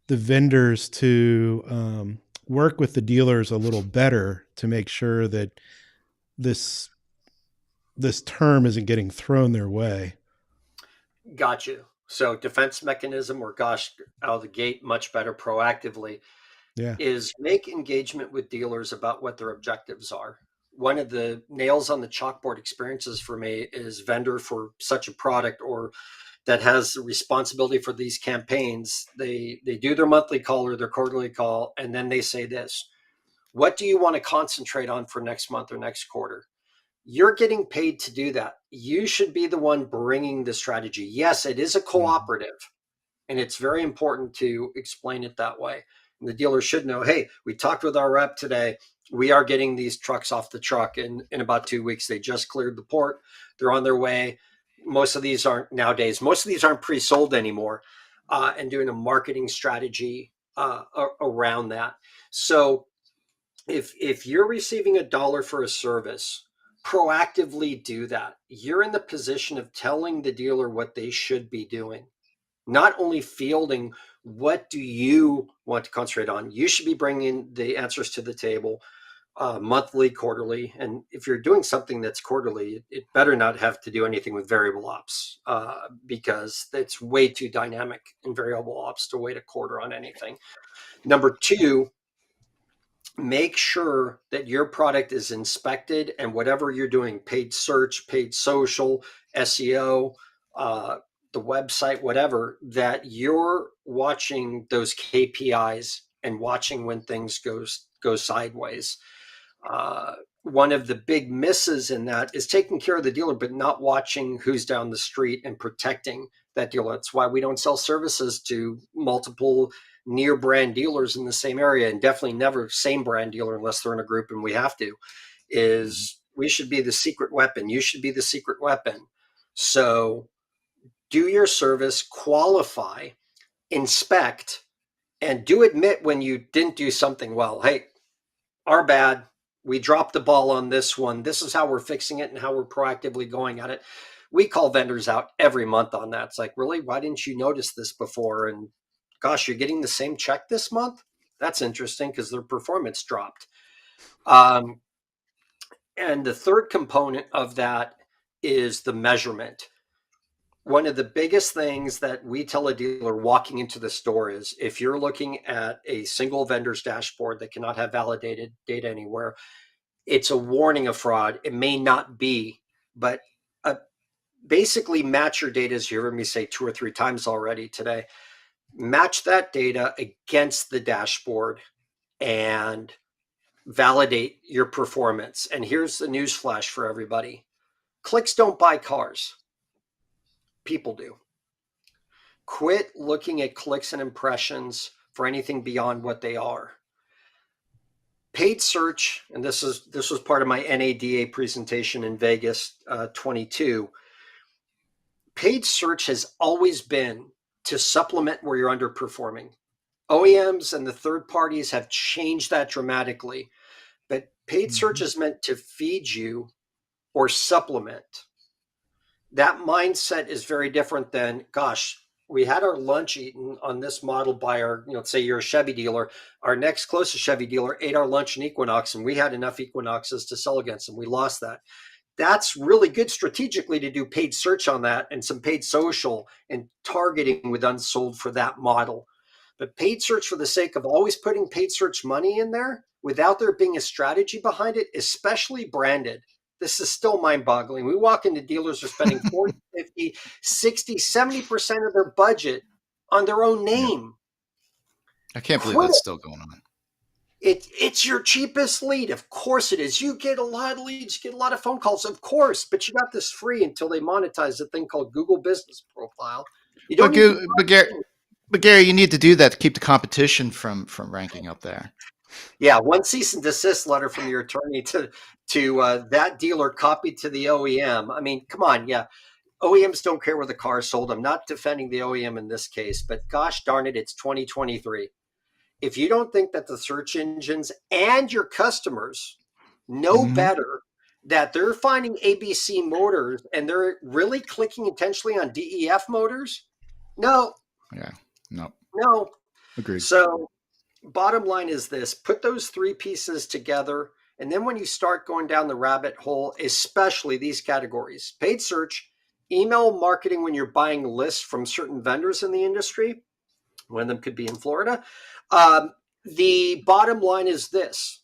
the vendors to work with the dealers a little better to make sure that this term isn't getting thrown their way? Got you. So defense mechanism, or gosh, out of the gate, much better proactively. Is make engagement with dealers about what their objectives are. One of the nails on the chalkboard experiences for me is vendor for such a product or that has the responsibility for these campaigns. They do their monthly call or their quarterly call, and then they say this: what do you want to concentrate on for next month or next quarter? You're getting paid to do that. You should be the one bringing the strategy. Yes, it is a cooperative, and it's very important to explain it that way. And the dealer should know, hey, we talked with our rep today. we are getting these trucks off the truck in about 2 weeks. They just cleared the port. They're on their way. Most of these aren't pre-sold anymore, and doing a marketing strategy around that. So if you're receiving $1 for a service, proactively do that. You're in the position of telling the dealer what they should be doing, not only fielding what do you want to concentrate on. You should be bringing the answers to the table, monthly, quarterly. And if you're doing something that's quarterly, it better not have to do anything with variable ops, because it's way too dynamic in variable ops to wait a quarter on anything. Number two, make sure that your product is inspected, and whatever you're doing, paid search, paid social, SEO, the website, whatever, that you're watching those KPIs and watching when things go sideways. One of the big misses in that is taking care of the dealer, but not watching who's down the street and protecting that dealer. That's why we don't sell services to multiple near brand dealers in the same area, and definitely never same brand dealer unless they're in a group and we have to. Is we should be the secret weapon. You should be the secret weapon. So do your service, qualify, inspect, and do admit when you didn't do something well. Hey, our bad. We dropped the ball on this one. This is how we're fixing it and how we're proactively going at it. We call vendors out every month on that. It's like, really? Why didn't you notice this before? And gosh, you're getting the same check this month? That's interesting because their performance dropped. And the third component of that is the measurement. One of the biggest things that we tell a dealer walking into the store is, if you're looking at a single vendor's dashboard that cannot have validated data anywhere, it's a warning of fraud. It may not be, but basically match your data, as you heard me say 2 or 3 times already today. Match that data against the dashboard and validate your performance. And here's the news flash for everybody. Clicks don't buy cars. People do. Quit looking at clicks and impressions for anything beyond what they are. Paid search, and this was part of my NADA presentation in Vegas 22. Paid search has always been to supplement where you're underperforming. OEMs and the third parties have changed that dramatically, but paid search is meant to feed you or supplement. That mindset is very different than, gosh, we had our lunch eaten on this model by our, say you're a Chevy dealer, our next closest Chevy dealer ate our lunch in Equinox, and we had enough Equinoxes to sell against them. We lost that. That's really good strategically to do paid search on that and some paid social and targeting with unsold for that model. But paid search for the sake of always putting paid search money in there without there being a strategy behind it, especially branded. This is still mind-boggling. We walk into dealers who are spending 40, 50, 60, 70% of their budget on their own name. I can't believe that's still going on. It's your cheapest lead. Of course it is. You get a lot of leads, you get a lot of phone calls, of course, but you got this free until they monetize a thing called Google Business Profile. You don't but Gary, you need to do that to keep the competition from ranking up there. Yeah, one cease and desist letter from your attorney to that dealer copied to the OEM. I mean, come on, yeah. OEMs don't care where the car is sold. I'm not defending the OEM in this case, but gosh darn it, it's 2023. If you don't think that the search engines and your customers know better, that they're finding ABC motors and they're really clicking intentionally on DEF motors, no. Yeah, no. Agreed. So bottom line is this: put those 3 pieces together, and then when you start going down the rabbit hole, especially these categories, paid search, email marketing when you're buying lists from certain vendors in the industry, one of them could be in Florida. The bottom line is this: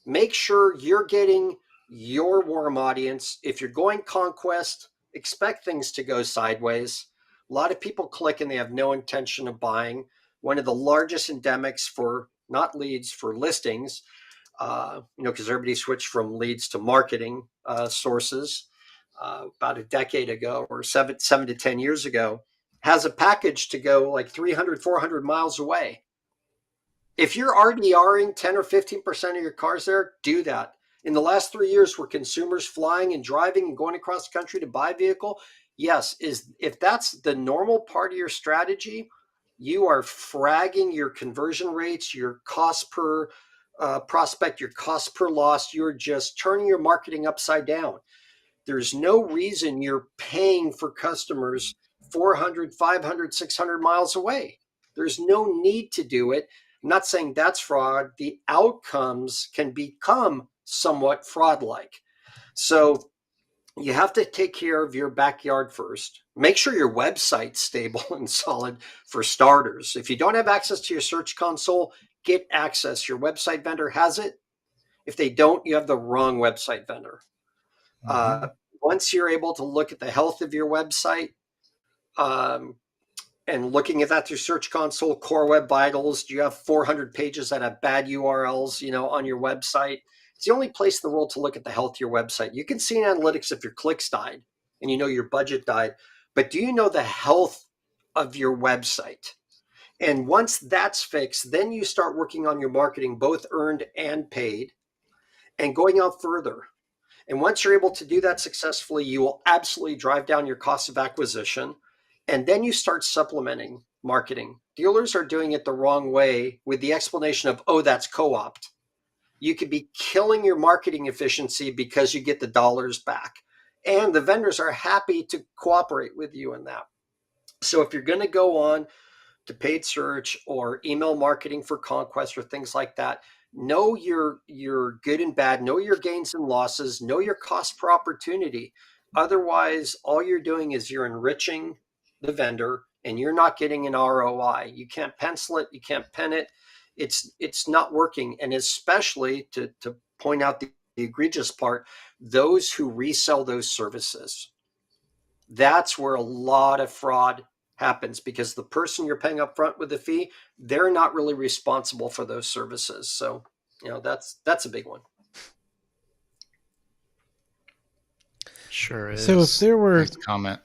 make sure you're getting your warm audience. If you're going conquest, expect things to go sideways. A lot of people click and they have no intention of buying. One of the largest endemics for not leads, for listings, because everybody switched from leads to marketing sources about a decade ago, or 7 to 10 years ago, has a package to go like 300, 400 miles away. If you're RDRing 10 or 15% of your cars there, do that. In the last 3 years, were consumers flying and driving and going across the country to buy a vehicle? Yes. If that's the normal part of your strategy, you are fragging your conversion rates, your cost per prospect, your cost per loss. You're just turning your marketing upside down. There's no reason you're paying for customers 400, 500, 600 miles away. There's no need to do it. I'm not saying that's fraud. The outcomes can become somewhat fraud like. So you have to take care of your backyard first. Make sure your website's stable and solid for starters. If you don't have access to your search console, get access. Your website vendor has it. If they don't, you have the wrong website vendor. Mm-hmm. Once you're able to look at the health of your website, and looking at that through Search Console, Core Web Vitals, do you have 400 pages that have bad URLs, on your website? It's the only place in the world to look at the health of your website. You can see in analytics if your clicks died and your budget died, but do you know the health of your website? And once that's fixed, then you start working on your marketing, both earned and paid, and going out further. And once you're able to do that successfully, you will absolutely drive down your cost of acquisition. And then you start supplementing marketing. Dealers are doing it the wrong way with the explanation of, oh, that's co-opt. You could be killing your marketing efficiency because you get the dollars back. And the vendors are happy to cooperate with you in that. So if you're going to go on to paid search or email marketing for conquest or things like that, know your good and bad, know your gains and losses, know your cost per opportunity. Otherwise, all you're doing is you're enriching the vendor and you're not getting an ROI. You can't pencil it, you can't pen it. It's not working. And especially to point out the egregious part, those who resell those services. That's where a lot of fraud happens, because the person you're paying up front with the fee, they're not really responsible for those services. So, that's a big one. Sure is. So if there were Nice comment.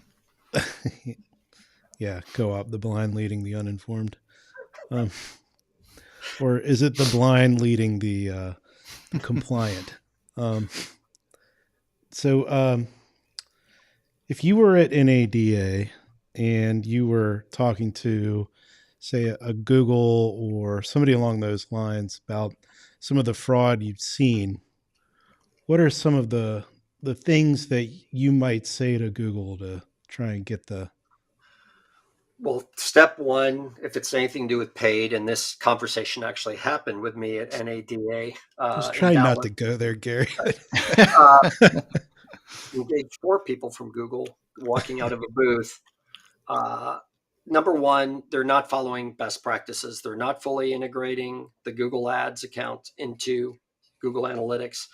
Yeah, co-op, the blind leading the uninformed. Or is it the blind leading the compliant? So if you were at NADA and you were talking to, say, a Google or somebody along those lines about some of the fraud you've seen, what are some of the things that you might say to Google to try and get the... Well, step one, if it's anything to do with paid, and this conversation actually happened with me at NADA Just in try not Dallas. to go there, Gary. Engaged 4 people from Google walking out of a booth. Number one, they're not following best practices. They're not fully integrating the Google Ads account into Google Analytics.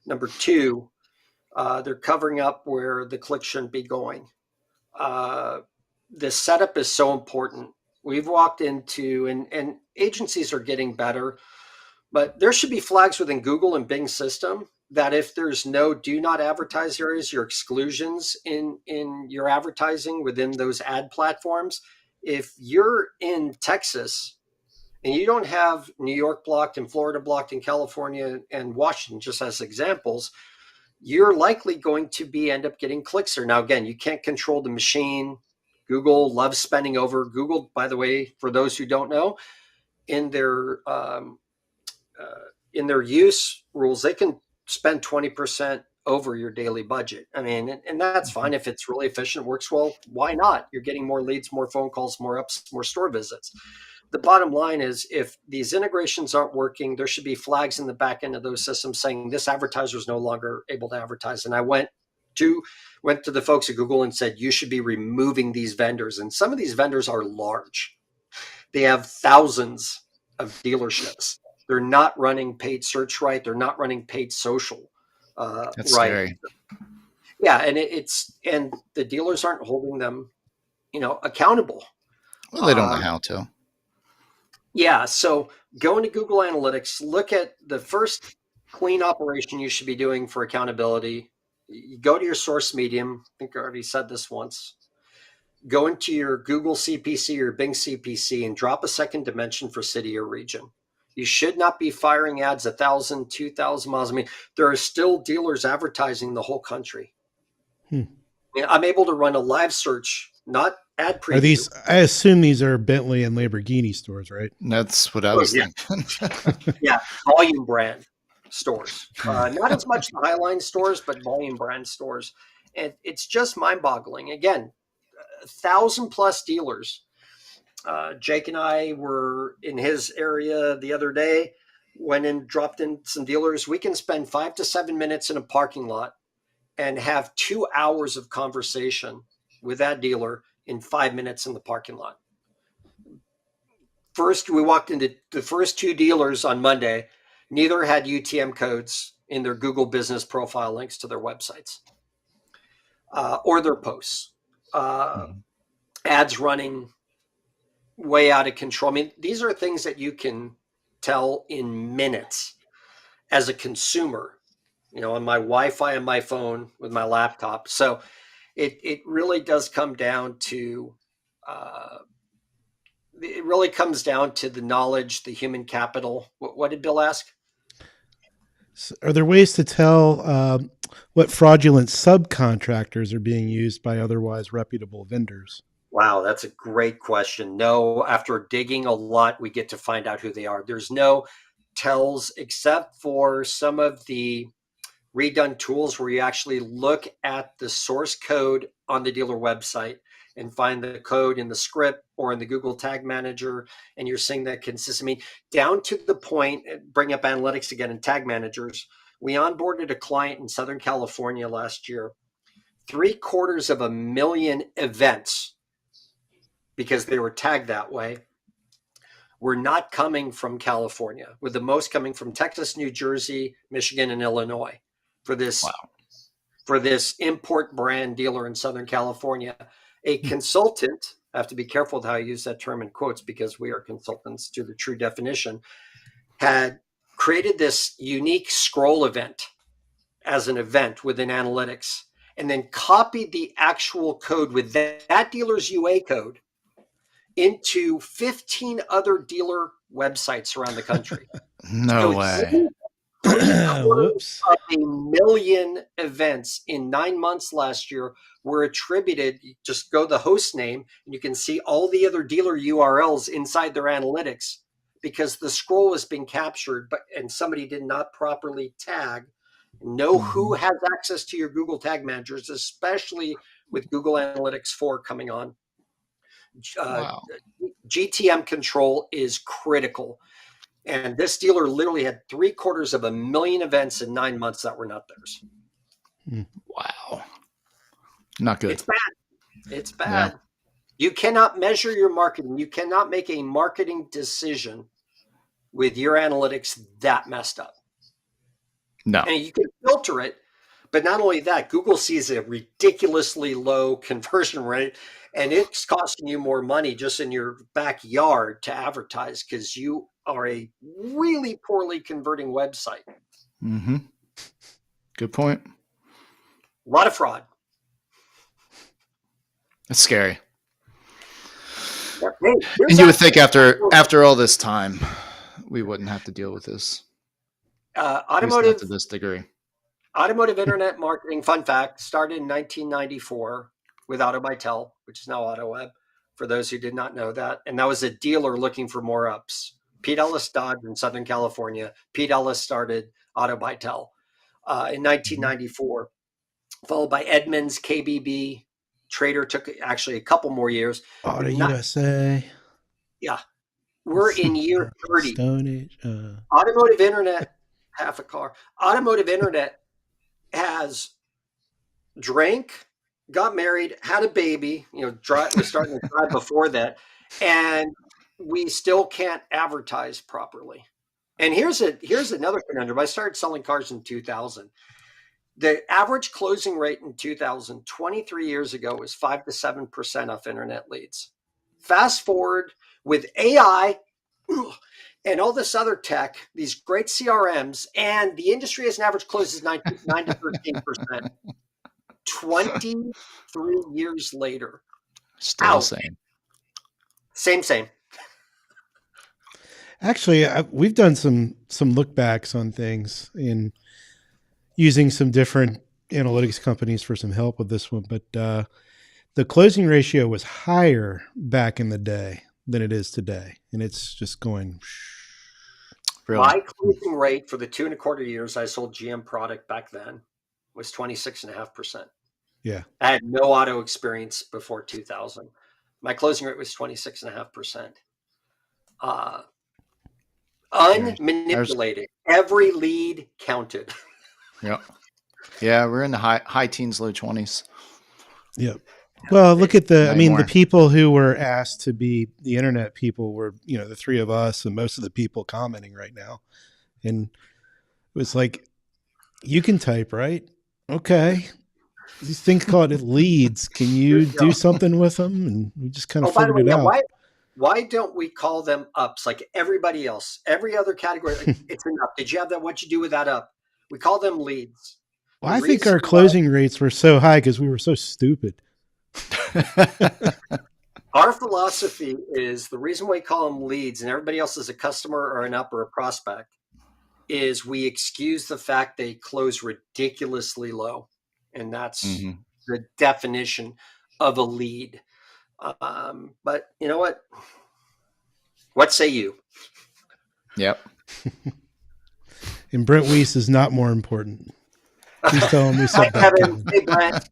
Number two, they're covering up where the click shouldn't be going. The setup is so important. We've walked into, and agencies are getting better, but there should be flags within Google and Bing system that if there's no do not advertise areas, your exclusions in your advertising within those ad platforms, if you're in Texas and you don't have New York blocked and Florida blocked and California and Washington, just as examples, you're likely going to end up getting clicks there. Now, again, you can't control the machine. Google loves spending over. Google, by the way, for those who don't know, in their use rules, they can spend 20% over your daily budget. I mean, and that's fine if it's really efficient, works well. Why not? You're getting more leads, more phone calls, more ups, more store visits. The bottom line is, if these integrations aren't working, there should be flags in the back end of those systems saying this advertiser is no longer able to advertise. And I went to the folks at Google and said, you should be removing these vendors. And some of these vendors are large. They have thousands of dealerships. They're not running paid search right. They're not running paid social That's right. scary. Yeah, and and the dealers aren't holding them, accountable. Well, they don't know how to. Yeah, so go into Google Analytics, look at the first clean operation you should be doing for accountability. You go to your source medium. I think I already said this once. Go into your Google CPC or Bing CPC and drop a second dimension for city or region. You should not be firing ads 1,000, 2,000 miles. I mean, there are still dealers advertising the whole country. I mean, I'm able to run a live search, not ad preview. Are these? I assume these are Bentley and Lamborghini stores, right? That's what I was thinking. Yeah, volume brand stores. Not as much the Highline stores, but volume brand stores. And it's just mind-boggling. Again, 1,000+ dealers. Jake and I were in his area the other day, went and dropped in some dealers. We can spend 5 to 7 minutes in a parking lot and have 2 hours of conversation with that dealer in 5 minutes in the parking lot. First, we walked into the first 2 dealers on Monday. Neither had UTM codes in their Google business profile links to their websites or their posts. Ads running way out of control. I mean, these are things that you can tell in minutes as a consumer, on my Wi-Fi on my phone with my laptop. So it really does come down to the knowledge, the human capital. What did Bill ask? So are there ways to tell what fraudulent subcontractors are being used by otherwise reputable vendors? Wow, that's a great question. No, after digging a lot, we get to find out who they are. There's no tells except for some of the redone tools where you actually look at the source code on the dealer website and find the code in the script or in the Google Tag Manager, and you're seeing that consistent. I mean, down to the point, bring up analytics again and tag managers. We onboarded a client in Southern California last year, 750,000 events, because they were tagged that way, were not coming from California, with the most coming from Texas, New Jersey, Michigan, and Illinois for this import brand dealer in Southern California. A consultant, I have to be careful with how I use that term in quotes because we are consultants to the true definition, had created this unique scroll event as an event within analytics and then copied the actual code with that dealer's UA code into 15 other dealer websites around the country. No way. 750,000 events in 9 months last year were attributed. Just go to the host name and you can see all the other dealer URLs inside their analytics because the scroll has been captured, and somebody did not properly tag. Know who has access to your Google Tag Managers, especially with Google Analytics 4 coming on. Wow. GTM control is critical. And this dealer literally had 750,000 events in 9 months that were not theirs. Wow. Not good. It's bad. It's bad. Yeah. You cannot measure your marketing. You cannot make a marketing decision with your analytics that messed up. No. And you can filter it, but not only that, Google sees a ridiculously low conversion rate, and it's costing you more money just in your backyard to advertise because you are a really poorly converting website. Mm-hmm. Good point. A lot of That's scary. Hey, and you would think after all this time, we wouldn't have to deal with this. Automotive to this degree. Automotive internet marketing, fun fact, started in 1994 with AutoBytel, which is now AutoWeb, for those who did not know that. And that was a dealer looking for more ups. Pete Ellis Dodge in Southern California. Pete Ellis started AutoBytel in 1994, followed by Edmunds, KBB. Trader took actually a couple more years. Auto USA. Yeah. We're in year 30. Stone Age. Automotive internet, half a car. Automotive internet has drank, got married, had a baby, was starting to drive before that, and we still can't advertise properly. And here's another conundrum. I started selling cars in 2000. The average closing rate in 2000, 23 years ago, was 5 to 7% off internet leads. Fast forward with AI and all this other tech, these great CRMs, and the industry as an average closes 9 to 13%. 23 years later. Still the same. Same. Actually, we've done some look backs on things in using some different analytics companies for some help with this one, but the closing ratio was higher back in the day than it is today, and it's just going. Really? My closing rate for the 2.25 years I sold GM product back then was 26.5%. Yeah. I had no auto experience before 2000. My closing rate was 26.5%. Unmanipulated. Every lead counted. Yeah. Yeah, we're in the high teens, low 20s. Yep. Well, look at the people who were asked to be the internet people were, the three of us and most of the people commenting right now. And it was like, you can type, right? Okay. These things called leads. Can you do something with them? And we just kind of figured it out. Why don't we call them ups like everybody else? Every other category, it's an up. Did you have that? What'd you do with that up? We call them leads. Well, I think our closing rates were so high because we were so stupid. Our philosophy is the reason we call them leads and everybody else is a customer or an up or a prospect is we excuse the fact they close ridiculously low. And that's the definition of a lead. But you know what? What say you? Yep. And Brent Weiss is not more important. Please tell him we said that. Hey, Brent.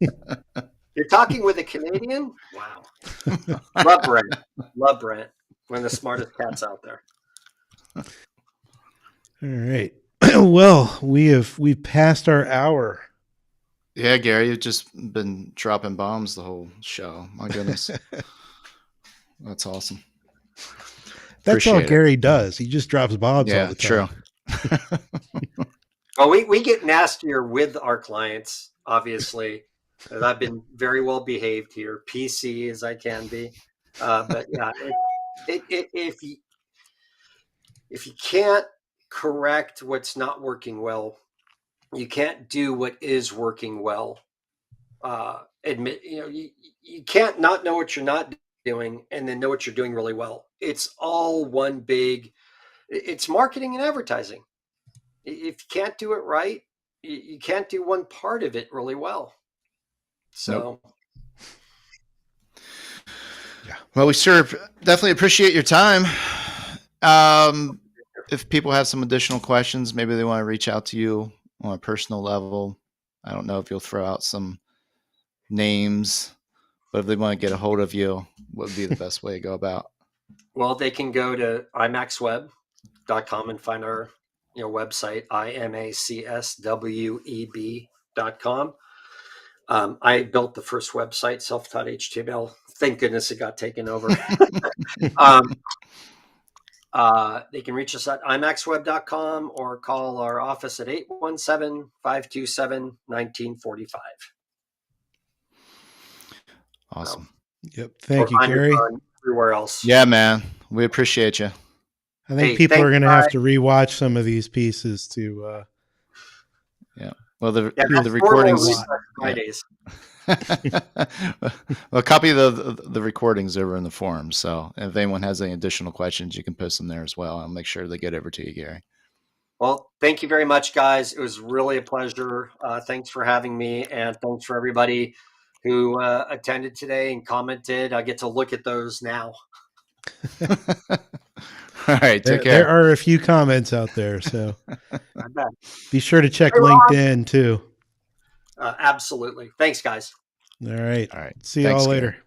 You're talking with a Canadian? Wow. Love Brent. Love Brent. One of the smartest cats out there. All right. Well, we've passed our hour. Yeah, Gary, you've just been dropping bombs the whole show. My goodness. That's awesome. That's all Gary does. He just drops bombs all the time. True. Well, we get nastier with our clients, obviously. And I've been very well behaved here, PC as I can be. But yeah, if you can't correct what's not working well, you can't do what is working well. You can't not know what you're not doing and then know what you're doing really well. It's all one big. It's marketing and advertising. If you can't do it right, you can't do one part of it really well. So, yeah. Well, we definitely appreciate your time. If people have some additional questions, maybe they want to reach out to you on a personal level. I don't know if you'll throw out some names, but if they want to get a hold of you, what would be the best way to go about? Well, they can go to imaxweb.com and find our website, imacsweb.com. I built the first website, self-taught HTML. Thank goodness it got taken over. They can reach us at imaxweb.com or call our office at 817-527-1945. Awesome. Yep. Thank you, Gary. Everywhere else. Yeah, man. We appreciate you. I think people are going to have to rewatch some of these pieces to. Yeah. Well, the recordings. Fridays. Well, a copy of the recordings over in the forums. So if anyone has any additional questions, you can post them there as well. I'll make sure they get over to you, Gary. Well, thank you very much, guys. It was really a pleasure. Thanks for having me, and thanks for everybody who attended today and commented. I get to look at those now. All right, take care. There are a few comments out there, so be sure to check LinkedIn too. Absolutely. Thanks, guys. All right. All right. See you all later. Gary.